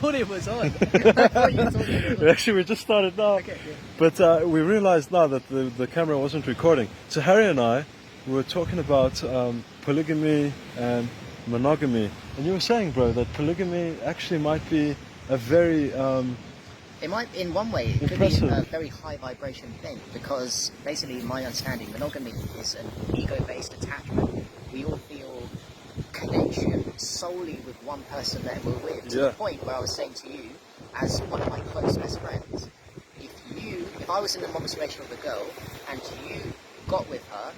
thought it was on. I thought you thought it was on. Actually, we just started now. Okay, yeah. But we realized now that the camera wasn't recording. So Harry and I were talking about polygamy and monogamy. And you were saying, bro, that polygamy actually might be a very... It might, in one way, it impressive. could be a very high vibration thing, because basically, in my understanding, monogamy is an ego-based attachment. We all feel connection solely with one person that we're with, to the point where I was saying to you, as one of my close best friends, if I was in a moment's relation with a girl, and you got with her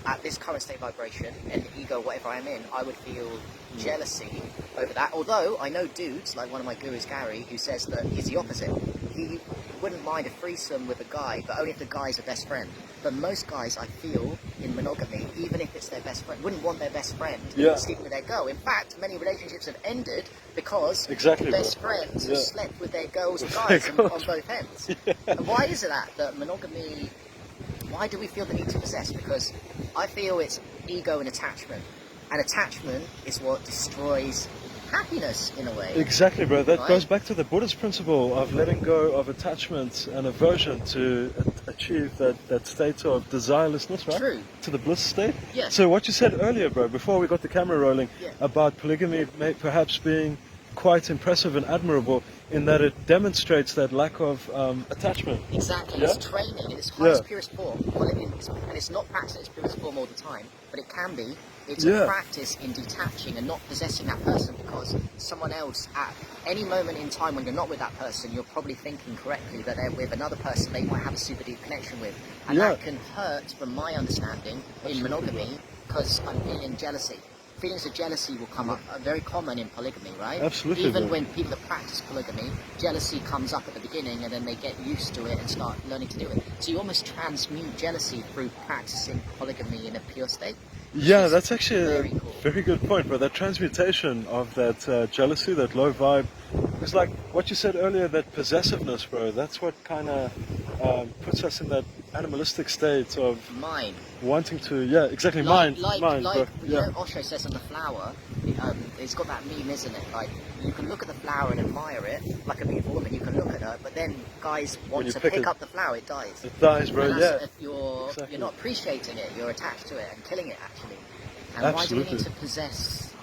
at this current state vibration, and ego, whatever I'm in, I would feel jealousy over that. Although I know dudes, like one of my gurus, Gary, who says that he's the opposite. He wouldn't mind a threesome with a guy, but only if the guy's a best friend. But most guys, I feel, in monogamy, even if it's their best friend, wouldn't want their best friend sleeping with their girl. In fact, many relationships have ended because best friends have slept with their girls and guys on both ends. And why is it that monogamy... Why do we feel the need to possess? Because I feel it's ego and attachment. And attachment is what destroys happiness, in a way. Exactly, bro. That goes back to the Buddhist principle of letting go of attachment and aversion to achieve that state of desirelessness, right? True. To the bliss state. Yeah. So what you said earlier, bro, before we got the camera rolling, about polygamy perhaps being quite impressive and admirable in that it demonstrates that lack of attachment. Exactly. It's training in its highest, purest form. And it's not practiced in its purest form all the time, but it can be. It's a practice in detaching and not possessing that person, because someone else, at any moment in time when you're not with that person, you're probably thinking correctly that they're with another person they might have a super deep connection with. And that can hurt, from my understanding, in monogamy, because I'm feeling jealousy. Feelings of jealousy will come up, very common in polygamy, right? Absolutely. Even when people that practice polygamy, jealousy comes up at the beginning, and then they get used to it and start learning to do it. So you almost transmute jealousy through practicing polygamy in a pure state. Yeah, that's actually a very good point, but that transmutation of that jealousy, that low vibe, it's like what you said earlier, that possessiveness, bro, that's what kind of puts us in that animalistic state of mind. Wanting to, mind, bro. You know, Osho says on the flower, it's got that meme, isn't it? Like, you can look at the flower and admire it, like a beautiful woman, you can look at her, but then guys want to pick up the flower, it dies. It dies, bro, If you're not appreciating it, you're attached to it and killing it, actually. And why do we need to possess?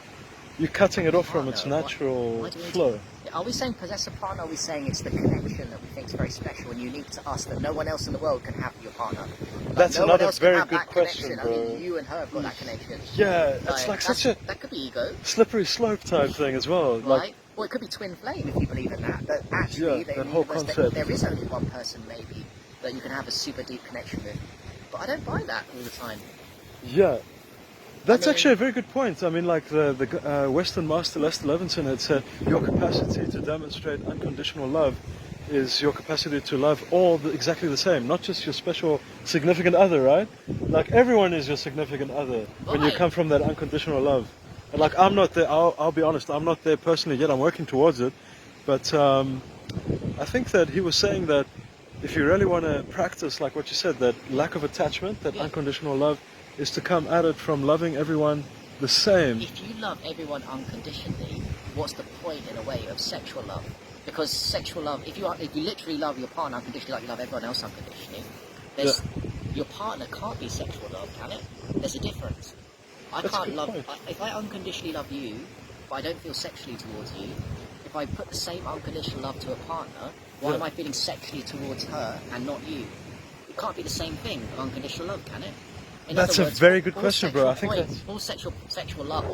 You're cutting it off from its natural flow. Are we saying possess a partner, or are we saying it's the connection that we think is very special and unique to us, that no one else in the world can have with your partner? Like, that's another very good question, bro. I mean, you and her have got that connection. Yeah, it's like such a... That could be ego. Slippery slope type thing as well. Right? Like, well, it could be twin flame, if you believe in that. But actually, that whole concept. There is only one person, maybe, that you can have a super deep connection with. But I don't buy that all the time. Yeah. That's actually a very good point. I mean, like the Western master Lester Levinson had said, your capacity to demonstrate unconditional love is your capacity to love all exactly the same, not just your special significant other, right? Like, everyone is your significant other when you come from that unconditional love. And like, I'm not there, I'll be honest, I'm not there personally yet, I'm working towards it. But I think that he was saying that if you really want to practice, like what you said, that lack of attachment, that unconditional love, is to come at it from loving everyone the same. If you love everyone unconditionally, what's the point, in a way, of sexual love? Because sexual love, if you literally love your partner unconditionally like you love everyone else unconditionally, your partner can't be sexual love, can it? There's a difference. If I unconditionally love you, but I don't feel sexually towards you, if I put the same unconditional love to a partner, why am I feeling sexually towards her and not you? It can't be the same thing of unconditional love, can it? That's a very good question, bro. I think all sexual love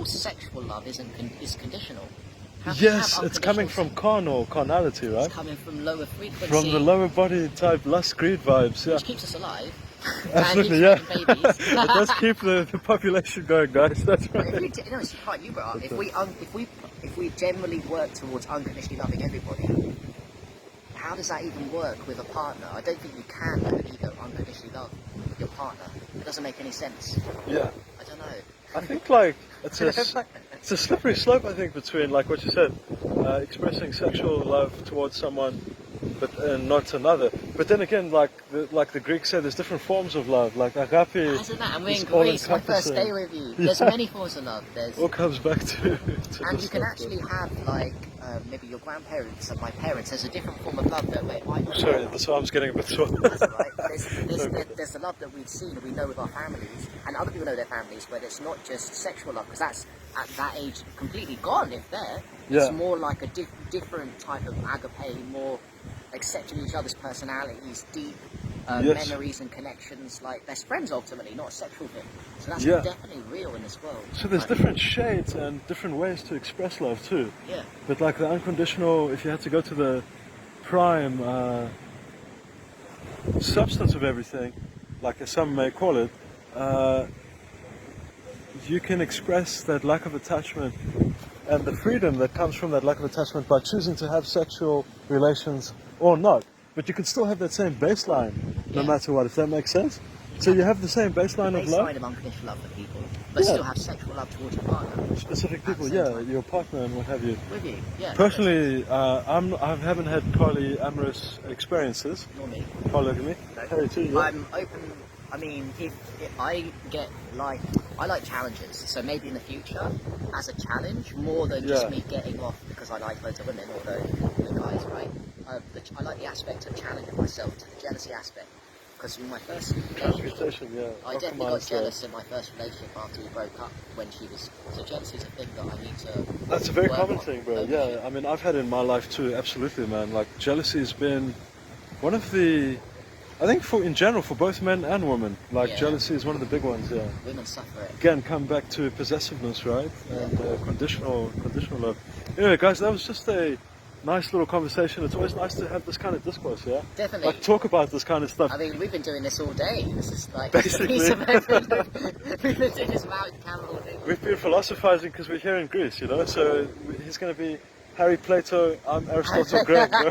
is conditional. Yes, it's coming from carnality, right? It's coming from lower frequency. From the lower body type lust, greed vibes, which keeps us alive. Absolutely, and keeps making babies. It does keep the population going, guys. That's right. It's the part you brought up. If we generally work towards unconditionally loving everybody, how does that even work with a partner? I don't think you can let an ego unconditionally love your partner. It doesn't make any sense. Yeah. I don't know. I think like it's a slippery slope. I think between, like what you said, expressing sexual love towards someone, but not another. But then again, like the Greeks said, there's different forms of love. Like agape. Isn't that? And we're in Greece. My first day with you. There's many forms of love. There's all comes back to and you can actually have like maybe your grandparents and my parents, there's a different form of love that Sorry, the arm's getting a bit sore. That's all right. There's the love that we've seen and we know with our families, and other people know their families, where it's not just sexual love, because that's at that age completely gone, if there. It's more like a different type of agape, more accepting each other's personalities, deep memories and connections, like best friends ultimately, not a sexual thing. So that's definitely real in this world. So there's different shades and different ways to express love too. Yeah. But like the unconditional, if you had to go to the prime substance of everything, like as some may call it, you can express that lack of attachment and the freedom that comes from that lack of attachment by choosing to have sexual relations or not. But you can still have that same baseline no matter what, if that makes sense. So you have the same baseline of love. Baseline of unconditional love for people, but still have sexual love towards your partner. Specific people, your partner and what have you. With you, yeah. Personally, I haven't had polyamorous experiences. Nor me. Polygamy. No. Harry too, yeah. I'm open. I mean, if I get I like challenges, so maybe in the future, as a challenge, more than just me getting off because I like loads of women, although the guys, right? I like the aspect of challenging myself to the jealousy aspect. Because in my first relationship, I definitely got jealous in my first relationship after we broke up when she was. So jealousy is a thing that I need to. That's a very common on. thing, bro. Yeah, I mean, I've had it in my life too. Absolutely, man. Like jealousy has been one of the, I think in general for both men and women. Like jealousy is one of the big ones. Yeah. Women suffer it. Again, come back to possessiveness, right? And conditional love. Anyway, guys, that was just a nice little conversation. It's always nice to have this kind of discourse, yeah? Definitely. Like talk about this kind of stuff. I mean, we've been doing this all day. This is like basically. We've been doing this about camera all day. We've been philosophizing because we're here in Greece, you know. So he's going to be Harry Plato, I'm Aristotle Greg, bro.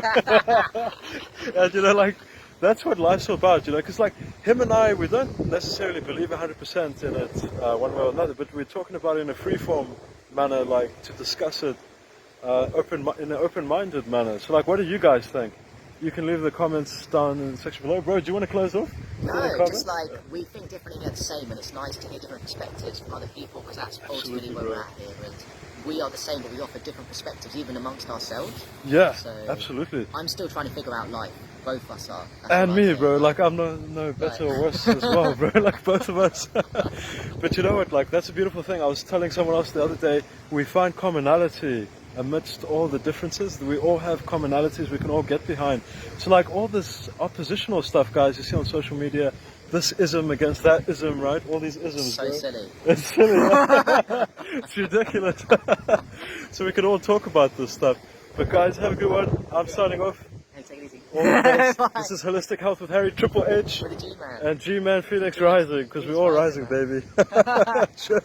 And you know, like that's what life's all about, you know. Because like him and I, we don't necessarily believe 100% in it one way or another, but we're talking about it in a free-form manner, like to discuss it. In an open-minded manner. So like, what do you guys think? You can leave the comments down in the section below. Bro, do you want to close off? No, just like, we think differently yet the same, and it's nice to hear different perspectives from other people, because that's ultimately where we're at here, and we are the same, but we offer different perspectives even amongst ourselves. Yeah, so absolutely. I'm still trying to figure out life. Both of us are. And me, bro. Like, I'm no better or worse as well, bro. Like, both of us. But you know what? Like, that's a beautiful thing. I was telling someone else the other day, we find commonality amidst all the differences. We all have commonalities we can all get behind. So like all this oppositional stuff, guys, you see on social media, this ism against that ism, right? All these isms. So silly. It's silly. It's ridiculous. So we can all talk about this stuff. But guys, have a good one. I'm signing off. Hey, take it easy. All the best. This is Holistic Health with Harry, Triple H. With the G-Man. And G-Man Phoenix Rising, because we're all rising, baby. Sure.